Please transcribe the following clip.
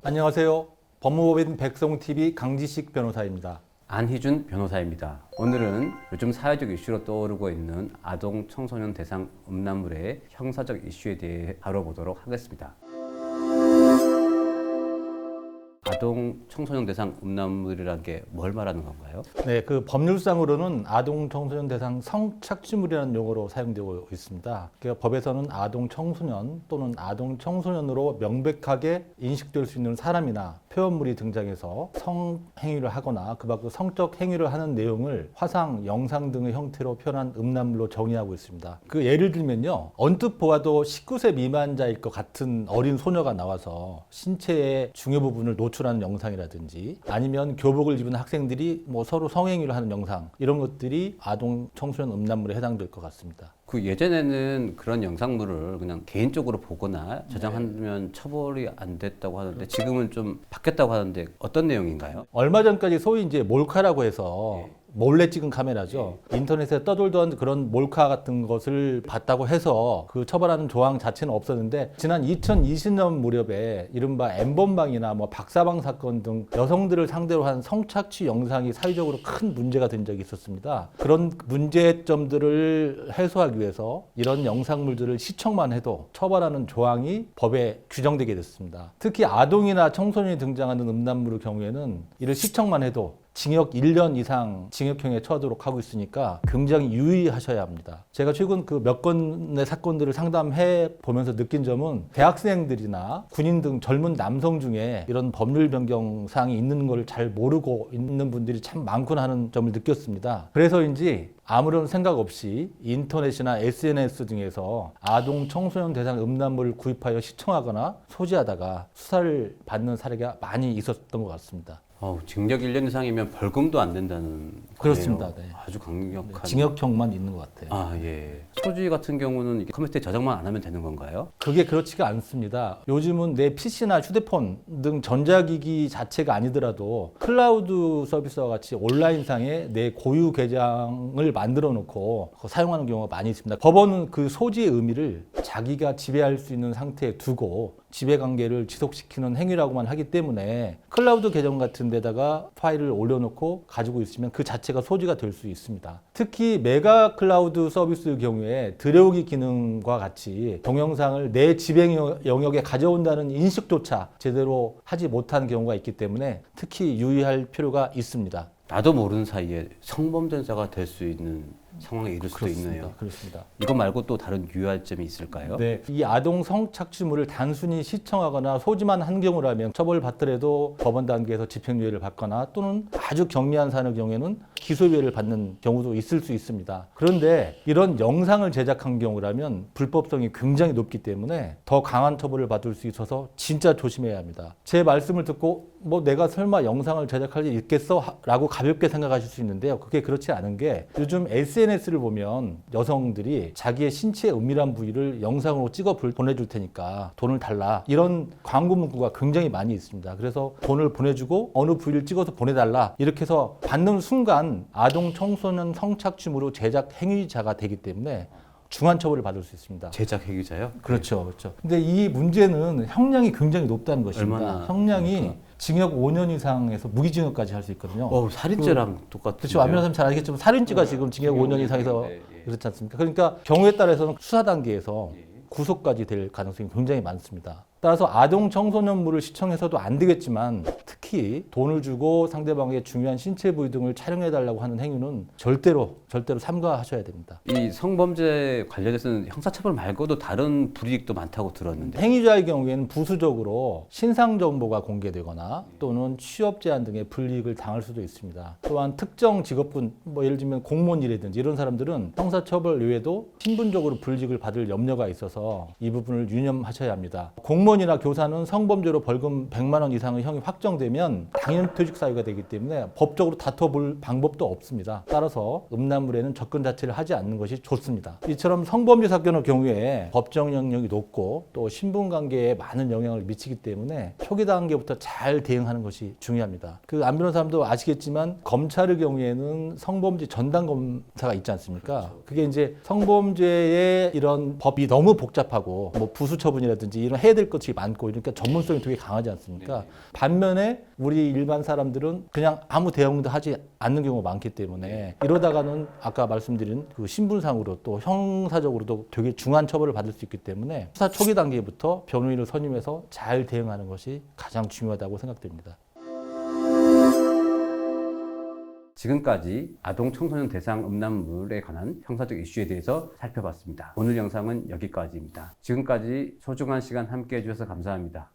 안녕하세요. 법무법인 백성TV 강지식 변호사입니다. 안희준 변호사입니다. 오늘은 요즘 사회적 이슈로 떠오르고 있는 아동 청소년 대상 음란물의 형사적 이슈에 대해 다뤄보도록 하겠습니다. 아동 청소년 대상 음란물이라는 게 뭘 말하는 건가요? 네, 그 법률상으로는 아동 청소년 대상 성착취물이라는 용어로 사용되고 있습니다. 그러니까 법에서는 아동 청소년 또는 아동 청소년으로 명백하게 인식될 수 있는 사람이나 표현물이 등장해서 성행위를 하거나 그 밖으로 성적 행위를 하는 내용을 화상, 영상 등의 형태로 표현한 음란물로 정의하고 있습니다. 그 예를 들면요, 언뜻 보아도 19세 미만자일 것 같은 어린 소녀가 나와서 신체의 중요 부분을 노출하는 영상이라든지 아니면 교복을 입은 학생들이 뭐 서로 성행위를 하는 영상, 이런 것들이 아동 청소년 음란물에 해당될 것 같습니다. 그 예전에는 그런 영상물을 그냥 개인적으로 보거나 저장하면 처벌이 안 됐다고 하는데 지금은 좀 바뀌었다고 하는데 어떤 내용인가요? 얼마 전까지 소위 이제 몰카라고 해서 몰래 찍은 카메라죠. 인터넷에 떠돌던 그런 몰카 같은 것을 봤다고 해서 그 처벌하는 조항 자체는 없었는데 지난 2020년 무렵에 이른바 N번방이나 뭐 박사방 사건 등 여성들을 상대로 한 성착취 영상이 사회적으로 큰 문제가 된 적이 있었습니다. 그런 문제점들을 해소하기 위해서 이런 영상물들을 시청만 해도 처벌하는 조항이 법에 규정되게 됐습니다. 특히 아동이나 청소년이 등장하는 음란물의 경우에는 이를 시청만 해도 징역 1년 이상 징역형에 처하도록 하고 있으니까 굉장히 유의하셔야 합니다. 제가 최근 그 몇 건의 사건들을 상담해 보면서 느낀 점은 대학생들이나 군인 등 젊은 남성 중에 이런 법률 변경 사항이 있는 걸 잘 모르고 있는 분들이 참 많구나 하는 점을 느꼈습니다. 그래서인지 아무런 생각 없이 인터넷이나 SNS 등에서 아동 청소년 대상 음란물을 구입하여 시청하거나 소지하다가 수사를 받는 사례가 많이 있었던 것 같습니다. 징역 1년 이상이면 벌금도 안 된다는 그렇습니다. 거네요. 네. 아주 강력한 징역형만 있는 것 같아요. 예. 소지 같은 경우는 컴퓨터에 저장만 안 하면 되는 건가요? 그게 그렇지가 않습니다. 요즘은 내 PC나 휴대폰 등 전자기기 자체가 아니더라도 클라우드 서비스와 같이 온라인상에 내 고유 계정을 만들어 놓고 사용하는 경우가 많이 있습니다. 법원은 그 소지의 의미를 자기가 지배할 수 있는 상태에 두고 지배관계를 지속시키는 행위라고만 하기 때문에 클라우드 계정 같은 데다가 파일을 올려놓고 가지고 있으면 그 자체가 소지가 될 수 있습니다. 특히 메가 클라우드 서비스의 경우에 들여오기 기능과 같이 동영상을 내 지배 영역에 가져온다는 인식조차 제대로 하지 못하는 경우가 있기 때문에 특히 유의할 필요가 있습니다. 나도 모르는 사이에 성범죄자가 될 수 있는 상황에 이를 수도 있네요. 그렇습니다. 이거 말고 또 다른 유의할 점이 있을까요? 네, 이 아동 성착취물을 단순히 시청하거나 소지만 한 경우라면 처벌받더라도 법원 단계에서 집행유예를 받거나 또는 아주 경미한 사안의 경우에는 기소유예를 받는 경우도 있을 수 있습니다. 그런데 이런 영상을 제작한 경우라면 불법성이 굉장히 높기 때문에 더 강한 처벌을 받을 수 있어서 진짜 조심해야 합니다. 제 말씀을 듣고 뭐 내가 설마 영상을 제작할 일 있겠어? 라고 가볍게 생각하실 수 있는데요. 그게 그렇지 않은 게 요즘 SNS를 보면 여성들이 자기의 신체의 은밀한 부위를 영상으로 찍어 보내줄 테니까 돈을 달라, 이런 광고 문구가 굉장히 많이 있습니다. 그래서 돈을 보내주고 어느 부위를 찍어서 보내달라 이렇게 해서 받는 순간 아동 청소년 성착취물로 제작 행위자가 되기 때문에 중한 처벌을 받을 수 있습니다. 제작 행위자요? 그렇죠, 그렇죠. 근데 이 문제는 형량이 굉장히 높다는 것입니다. 얼마나 형량이 그러니까. 징역 5년 이상에서 무기징역까지 할 수 있거든요. 살인죄랑 똑같은. 그렇죠. 안민호 선생님 잘 알겠지만 살인죄가 지금 징역 5년 이상에서 그렇지 않습니까? 그러니까 경우에 따라서는 수사 단계에서 구속까지 될 가능성이 굉장히 많습니다. 따라서 아동 청소년물을 시청해서도 안 되겠지만 특히 돈을 주고 상대방의 중요한 신체 부위 등을 촬영해달라고 하는 행위는 절대로 삼가하셔야 됩니다. 이 성범죄 관련해서는 형사처벌 말고도 다른 불이익도 많다고 들었는데. 행위자의 경우에는 부수적으로 신상 정보가 공개되거나 또는 취업 제한 등의 불이익을 당할 수도 있습니다. 또한 특정 직업군, 뭐 예를 들면 공무원이라든지 이런 사람들은 형사처벌 외에도 신분적으로 불이익을 받을 염려가 있어서 이 부분을 유념하셔야 합니다. 공무원이나 교사는 성범죄로 벌금 100만 원 이상의 형이 확정되면 당연퇴직 사유가 되기 때문에 법적으로 다퉈볼 방법도 없습니다. 따라서 음란물에는 접근 자체를 하지 않는 것이 좋습니다. 이처럼 성범죄 사건의 경우에 법정 영역이 높고 또 신분관계에 많은 영향을 미치기 때문에 초기 단계부터 잘 대응하는 것이 중요합니다. 그 안 변호사님도 아시겠지만 검찰의 경우에는 성범죄 전담 검사가 있지 않습니까? 그렇죠. 그게 이제 성범죄의 이런 법이 너무 복잡하고 뭐 부수 처분이라든지 이런 해야 될 것이 많고 이러니까 전문성이 되게 강하지 않습니까? 반면에 우리 일반 사람들은 그냥 아무 대응도 하지 않는 경우가 많기 때문에 이러다가는 아까 말씀드린 그 신분상으로 또 형사적으로도 되게 중한 처벌을 받을 수 있기 때문에 수사 초기 단계부터 변호인을 선임해서 잘 대응하는 것이 가장 중요하다고 생각됩니다. 지금까지 아동 청소년 대상 음란물에 관한 형사적 이슈에 대해서 살펴봤습니다. 오늘 영상은 여기까지입니다. 지금까지 소중한 시간 함께 해주셔서 감사합니다.